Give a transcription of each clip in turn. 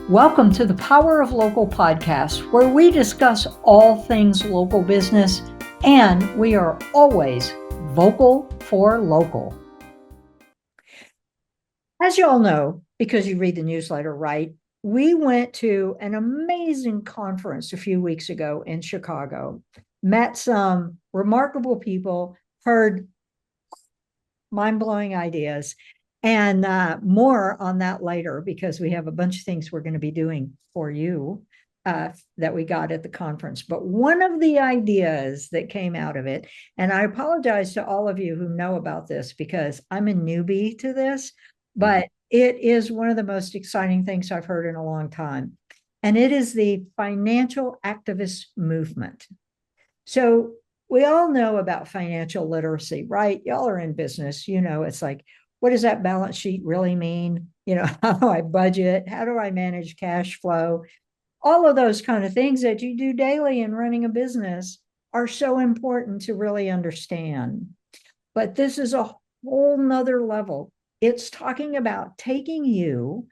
Welcome to the Power of Local podcast, where we discuss all things local business, and we are always vocal for local. As you all know, because you read the newsletter, right? We went to an amazing conference a few weeks ago in Chicago, met some remarkable people, heard mind-blowing ideas, and more on that later, because we have a bunch of things we're going to be doing for you that we got at the conference. But one of the ideas that came out of it, and I apologize to all of you who know about this because I'm a newbie to this, but it is one of the most exciting things I've heard in a long time. And it is the financial activist movement. So we all know about financial literacy, right? Y'all are in business. You know, it's like, what does that balance sheet really mean? You know, how do I budget? How do I manage cash flow? All of those kind of things that you do daily in running a business are so important to really understand. But this is a whole nother level. It's talking about taking you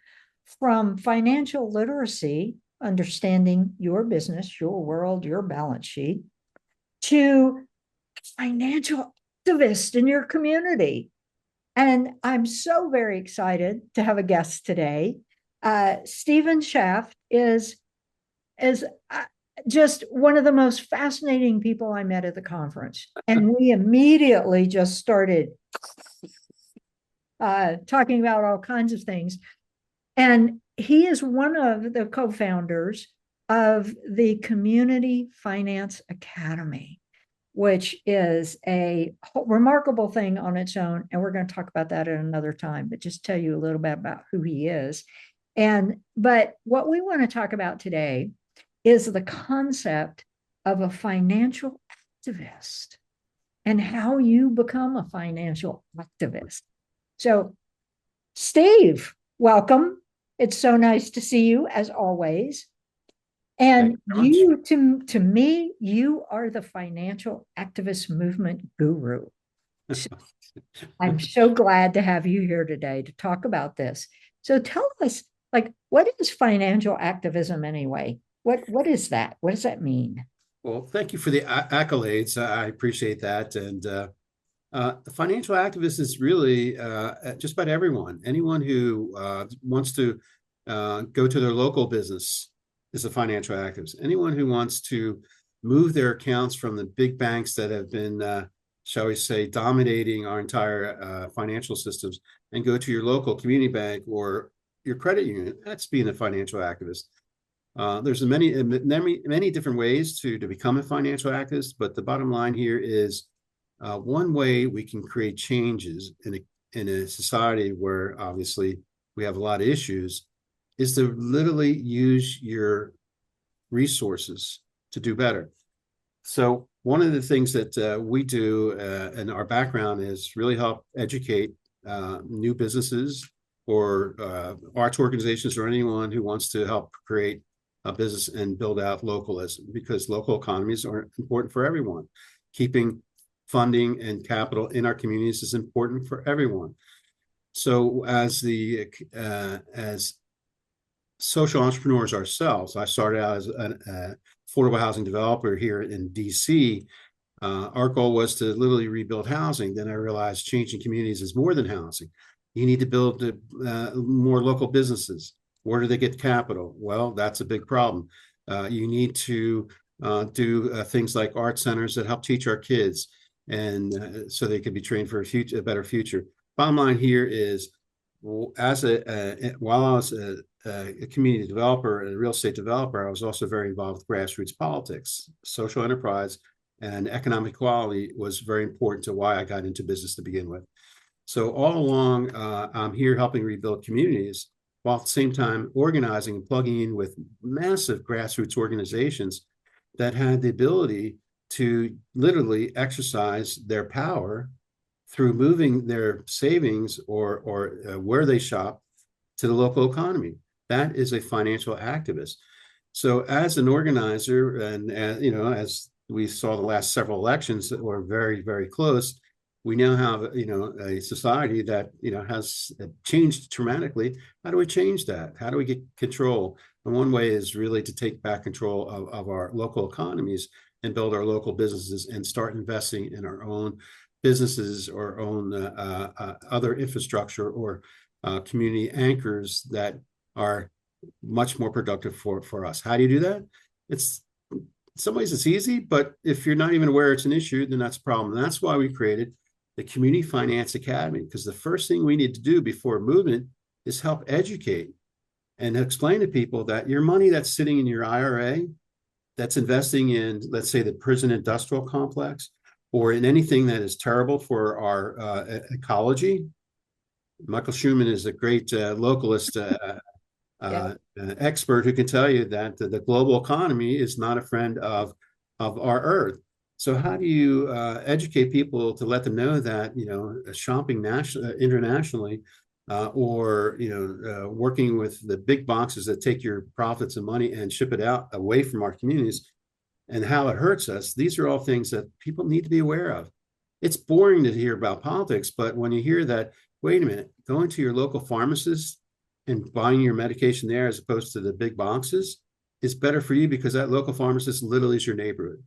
from financial literacy, understanding your business, your world, your balance sheet, to financial activist in your community. And I'm so very excited to have a guest today. Stephen Shaff is just one of the most fascinating people I met at the conference. And we immediately just started talking about all kinds of things. And he is one of the co-founders of the Community Finance Academy, which is a remarkable thing on its own. And we're going to talk about that at another time, but just tell you a little bit about who he is. But what we want to talk about today is the concept of a financial activist and how you become a financial activist. So, Steve, welcome. It's so nice to see you as always. And you, to me, you are the financial activist movement guru. So I'm so glad to have you here today to talk about this. So tell us, like, what is financial activism anyway? What is that? What does that mean? Well, thank you for the accolades. I appreciate that. And the financial activist is really just about everyone. Anyone who wants to go to their local business is a financial activist. Anyone who wants to move their accounts from the big banks that have been, shall we say, dominating our entire financial systems and go to your local community bank or your credit union, that's being a financial activist. There's many different ways to become a financial activist, but the bottom line here is one way we can create changes in a society where obviously we have a lot of issues is to literally use your resources to do better. So one of the things that we do in our background is really help educate new businesses or arts organizations or anyone who wants to help create a business and build out localism, because local economies are important for everyone. Keeping funding and capital in our communities is important for everyone. So as social entrepreneurs ourselves, I started out as an affordable housing developer here in DC. Our goal was to literally rebuild housing. Then I realized changing communities is more than housing. You need to build more local businesses. Where do they get capital? Well, that's a big problem. You need to do things like art centers that help teach our kids, and so they can be trained for a better future. Bottom line here is, while I was a community developer and a real estate developer, I was also very involved with grassroots politics. Social enterprise and economic equality was very important to why I got into business to begin with. So all along, I'm here helping rebuild communities, while at the same time organizing and plugging in with massive grassroots organizations that had the ability to literally exercise their power through moving their savings or where they shop to the local economy. That is a financial activist. So as an organizer, and as we saw the last several elections that were very, very close, We now have, a society that, has changed dramatically. How do we change that? How do we get control? And one way is really to take back control of our local economies and build our local businesses and start investing in our own businesses or own other infrastructure or community anchors that are much more productive for us. How do you do that? It's in some ways it's easy, but if you're not even aware it's an issue, then that's a problem. And that's why we created the Community Finance Academy, because the first thing we need to do before movement is help educate and explain to people that your money that's sitting in your IRA, that's investing in, let's say, the prison industrial complex, or in anything that is terrible for our ecology. Michael Schumann is a great localist expert who can tell you that the global economy is not a friend of our Earth. So how do you educate people to let them know that, shopping internationally or, working with the big boxes that take your profits and money and ship it out away from our communities and how it hurts us? These are all things that people need to be aware of. It's boring to hear about politics, but when you hear that, wait a minute, going to your local pharmacist and buying your medication there as opposed to the big boxes is better for you because that local pharmacist literally is your neighborhood.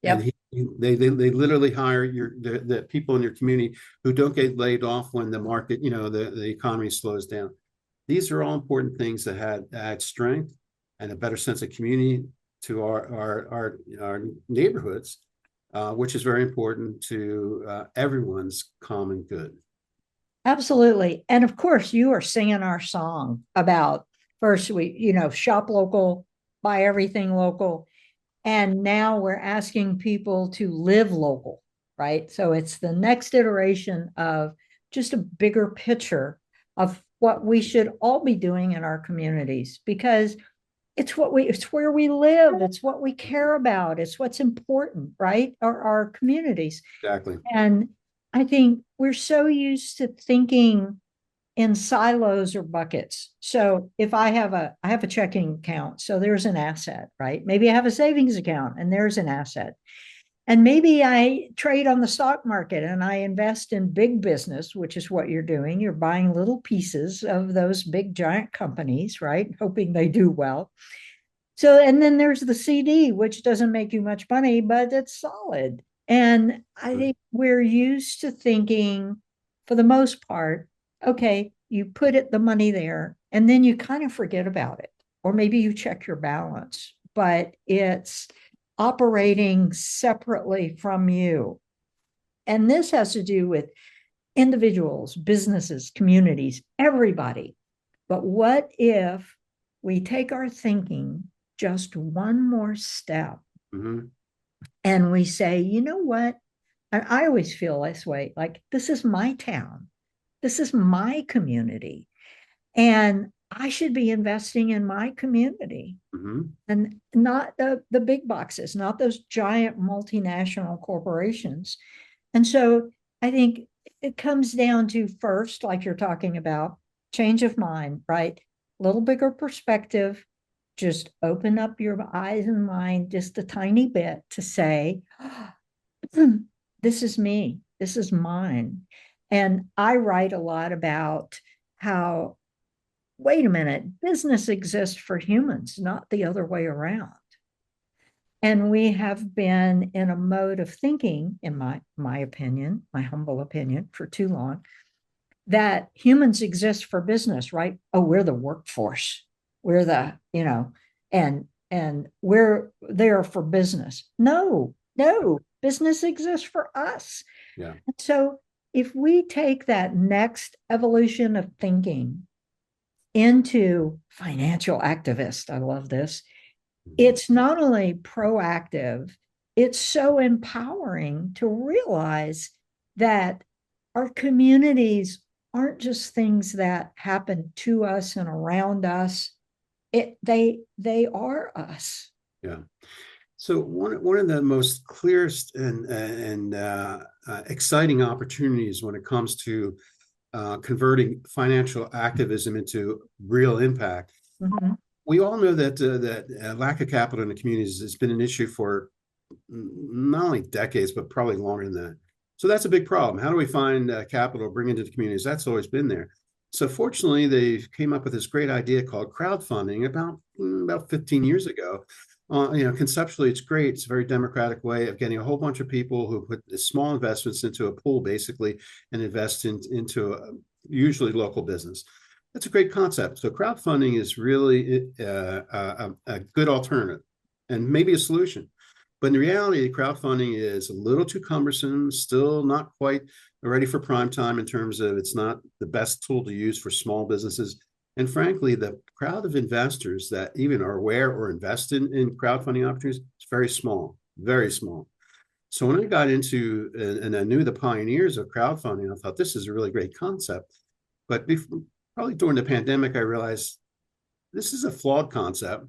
Yep. And they literally hire the people in your community who don't get laid off when the market, the economy slows down. These are all important things that add strength and a better sense of community to our neighborhoods, which is very important to everyone's common good. Absolutely. And of course, you are singing our song about first we, shop local, buy everything local. And now we're asking people to live local, right? So it's the next iteration of just a bigger picture of what we should all be doing in our communities because it's where we live, it's what we care about, it's what's important, right? Our communities. Exactly. And I think we're so used to thinking in silos or buckets. So if I have a checking account, so there's an asset, right? Maybe I have a savings account and there's an asset. And maybe I trade on the stock market and I invest in big business, which is what you're doing. You're buying little pieces of those big giant companies, right? Hoping they do well. So, and then there's the CD, which doesn't make you much money, but it's solid. And I think we're used to thinking, for the most part, okay, you put the money there, and then you kind of forget about it, or maybe you check your balance, but it's operating separately from you. And this has to do with individuals, businesses, communities, everybody. But what if we take our thinking just one more step and we say, you know what? And I always feel this way, like this is my town. This is my community. And I should be investing in my community and not the big boxes, not those giant multinational corporations. And so I think it comes down to first, like you're talking about, change of mind, right? A little bigger perspective. Just open up your eyes and mind just a tiny bit to say, this is me, this is mine. And I write a lot about how, wait a minute, business exists for humans, not the other way around. And we have been in a mode of thinking, in my opinion, my humble opinion, for too long, that humans exist for business, right? Oh, we're the workforce. We're the, and we're there for business. No, business exists for us. Yeah. So if we take that next evolution of thinking into financial activist, I love this. It's not only proactive, it's so empowering to realize that our communities aren't just things that happen to us and around us. They are us. Yeah. So one of the most clearest and exciting opportunities when it comes to converting financial activism into real impact. We all know that lack of capital in the communities has been an issue for not only decades, but probably longer than that. So that's a big problem. How do we find capital, bring into the communities? That's always been there. So fortunately, they came up with this great idea called crowdfunding about 15 years ago. Conceptually, it's great. It's a very democratic way of getting a whole bunch of people who put small investments into a pool, basically, and invest into usually local business. That's a great concept. So crowdfunding is really a good alternative and maybe a solution. But in reality, crowdfunding is a little too cumbersome, still not quite ready for prime time in terms of it's not the best tool to use for small businesses. And frankly, the crowd of investors that even are aware or invest in crowdfunding opportunities is very small, very small. So when I got into and I knew the pioneers of crowdfunding, I thought this is a really great concept. But probably during the pandemic, I realized this is a flawed concept.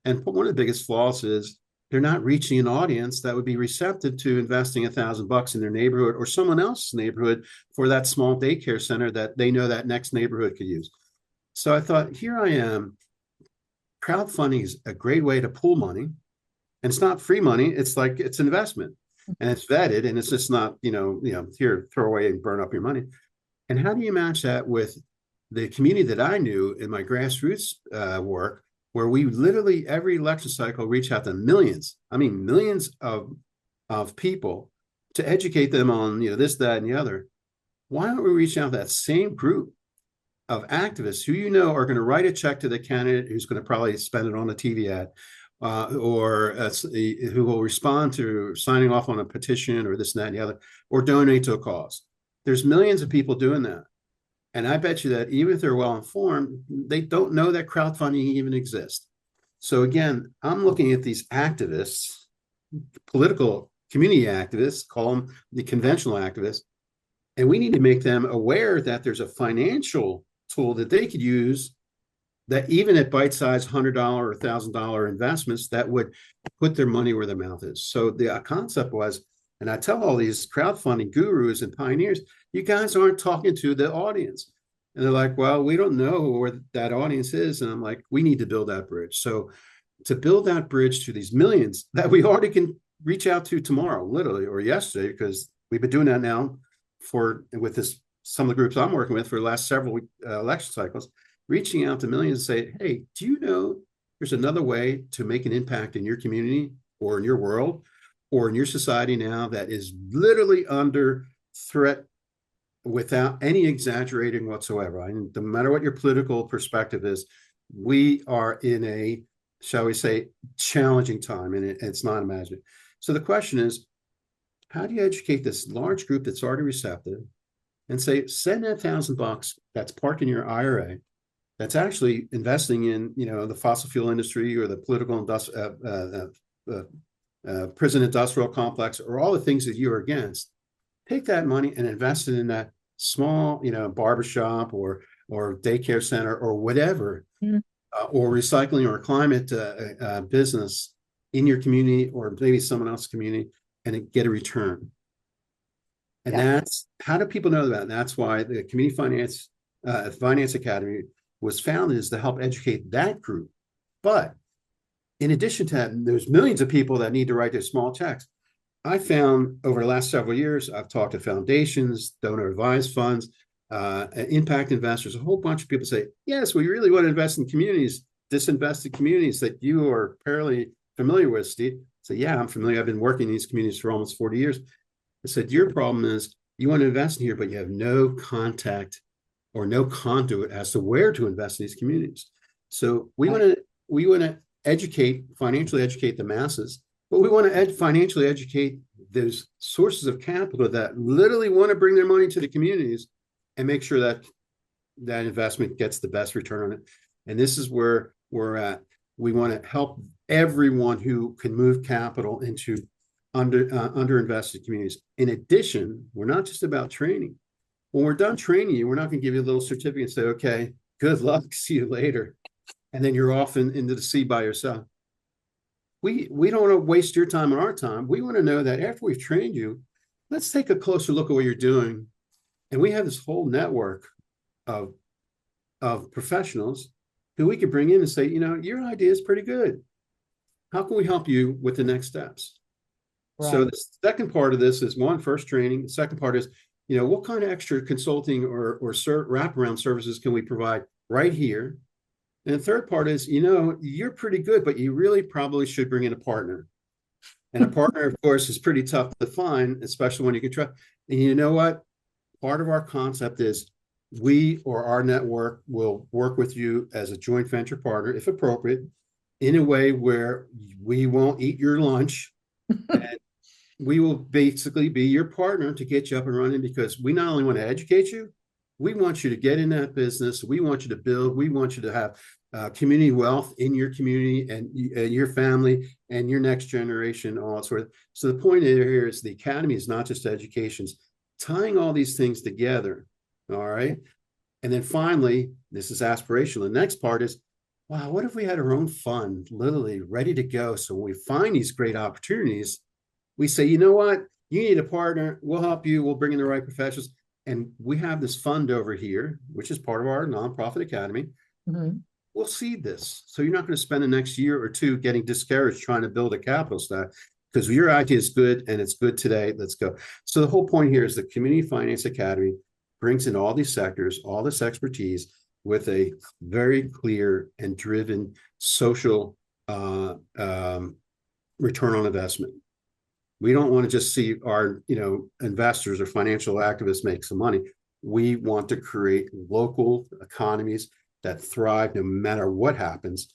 And one of the biggest flaws is they're not reaching an audience that would be receptive to investing $1,000 in their neighborhood or someone else's neighborhood for that small daycare center that they know that next neighborhood could use. So I thought, here I am. Crowdfunding is a great way to pool money. And it's not free money. It's like it's investment and it's vetted and it's just not, here, throw away and burn up your money. And how do you match that with the community that I knew in my grassroots work, where we literally every election cycle reach out to millions, millions of people to educate them on, this, that, and the other. Why don't we reach out to that same group of activists who are going to write a check to the candidate who's going to probably spend it on a TV ad, or who will respond to signing off on a petition or this and that and the other, or donate to a cause. There's millions of people doing that. And I bet you that even if they're well informed, they don't know that crowdfunding even exists. So again, I'm looking at these activists, political community activists, call them the conventional activists, and we need to make them aware that there's a financial tool that they could use that even at bite-sized $100 or $1,000 investments, that would put their money where their mouth is. So the concept was, and I tell all these crowdfunding gurus and pioneers, you guys aren't talking to the audience. And they're like, well, we don't know where that audience is. And I'm like, we need to build that bridge. So to build that bridge to these millions that we already can reach out to tomorrow, literally, or yesterday, because we've been doing that now with some of the groups I'm working with for the last several election cycles, reaching out to millions and say, hey, do you know there's another way to make an impact in your community or in your world or in your society now that is literally under threat without any exaggerating whatsoever? No matter what your political perspective is, we are in a, shall we say, challenging time, and it's not imagined. So the question is, how do you educate this large group that's already receptive and say, send that $1,000 that's parked in your IRA, that's actually investing in, the fossil fuel industry or the political prison industrial complex or all the things that you're against. Take that money and invest it in that small, barbershop or daycare center or whatever, or recycling or climate business in your community or maybe someone else's community, and get a return. And that's, how do people know that? And that's why the Community Finance Academy was founded, is to help educate that group. But in addition to that, there's millions of people that need to write their small checks. I found over the last several years, I've talked to foundations, donor advised funds, impact investors, a whole bunch of people say, yes, we really want to invest in communities, disinvested communities that you are fairly familiar with, Steve. So yeah, I'm familiar. I've been working in these communities for almost 40 years. I said, your problem is you want to invest in here, but you have no contact or no conduit as to where to invest in these communities. So we want to financially educate the masses, but we want to financially educate those sources of capital that literally want to bring their money to the communities and make sure that that investment gets the best return on it. And this is where we're at. We want to help everyone who can move capital into underinvested communities. In addition, we're not just about training. When we're done training you, we're not going to give you a little certificate and say, okay, good luck, see you later. And then you're off into the sea by yourself. We don't want to waste your time and our time. We want to know that after we've trained you, let's take a closer look at what you're doing. And we have this whole network of professionals who we could bring in and say, your idea is pretty good. How can we help you with the next steps? So Right. the second part of this is one, first training. The second part is, what kind of extra consulting or wraparound services can we provide right here? And the third part is, you're pretty good, but you really probably should bring in a partner. And a partner, of course, is pretty tough to find, especially when you can trust. And you know what? Part of our concept is we or our network will work with you as a joint venture partner, if appropriate, in a way where we won't eat your lunch. And we will basically be your partner to get you up and running, because we not only want to educate you, we want you to get in that business. We want you to build. We want you to have community wealth in your community and your family and your next generation, all that sort of. So the point here is the academy is not just education, it's tying all these things together. All right. And then finally, this is aspirational. The next part is, wow, what if we had our own fund literally ready to go? So when we find these great opportunities, we say, you know what? You need a partner. We'll help you. We'll bring in the right professionals. And we have this fund over here, which is part of our nonprofit academy. Mhm. We'll seed this. So you're not going to spend the next year or two getting discouraged trying to build a capital stack, because your idea is good and it's good today. Let's go. So the whole point here is the Community Finance Academy brings in all these sectors, all this expertise with a very clear and driven social return on investment. We don't want to just see our, investors or financial activists make some money. We want to create local economies that thrive no matter what happens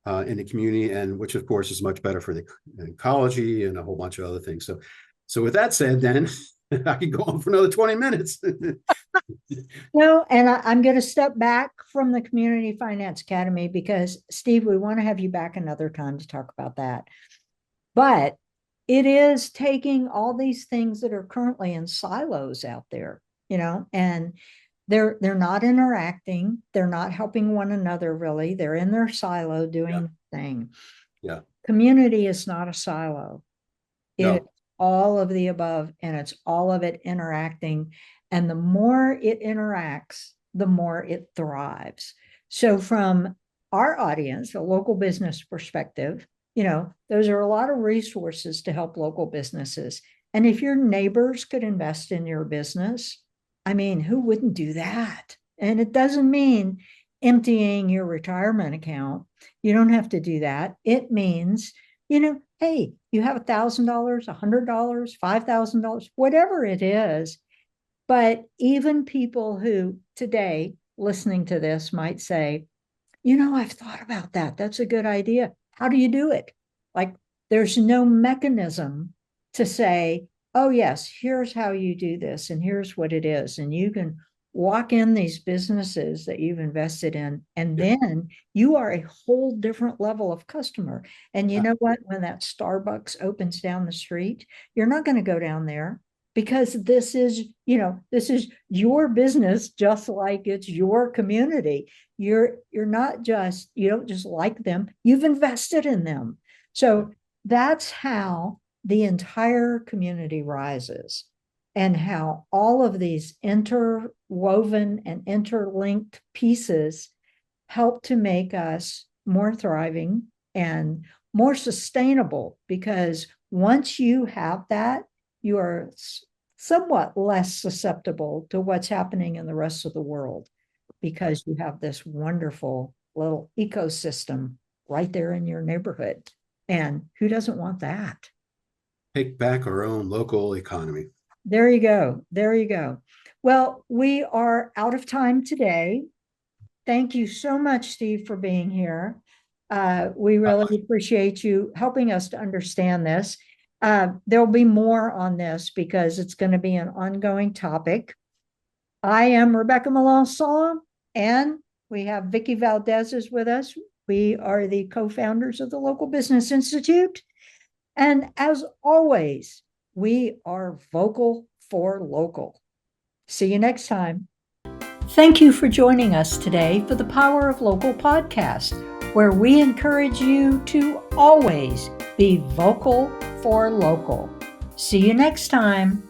in the community, and which of course is much better for the ecology and a whole bunch of other things. So with that said, then I can go on for another 20 minutes. No, and I'm going to step back from the Community Finance Academy because, Steve, we want to have you back another time to talk about that. But it is taking all these things that are currently in silos out there, and they're not interacting. They're not helping one another, really. They're in their silo doing the thing. Yeah. Community is not a silo. No. It's all of the above, and it's all of it interacting. And the more it interacts, the more it thrives. So from our audience, a local business perspective, those are a lot of resources to help local businesses. And if your neighbors could invest in your business, I mean, who wouldn't do that? And it doesn't mean emptying your retirement account. You don't have to do that. It means, hey, you have $1,000, $100, $5,000, whatever it is. But even people who today listening to this might say, I've thought about that. That's a good idea. How do you do it? Like, there's no mechanism to say, oh, yes, here's how you do this, and here's what it is. And you can walk in these businesses that you've invested in, and then you are a whole different level of customer. And you know what? When that Starbucks opens down the street, you're not going to go down there, because this is your business, just like it's your community. You're not just, you don't just like them, you've invested in them. So that's how the entire community rises, and how all of these interwoven and interlinked pieces help to make us more thriving and more sustainable. Because once you have that, you are somewhat less susceptible to what's happening in the rest of the world, because you have this wonderful little ecosystem right there in your neighborhood. And who doesn't want that? Take back our own local economy. There you go. There you go. Well, we are out of time today. Thank you so much, Steve, for being here. We really appreciate you helping us to understand this. There'll be more on this because it's going to be an ongoing topic. I am Rebecca Melançon, and we have Vicky Valdez is with us. We are the co-founders of the Local Business Institute. And as always, we are vocal for local. See you next time. Thank you for joining us today for the Power of Local podcast, where we encourage you to always be vocal for local. See you next time.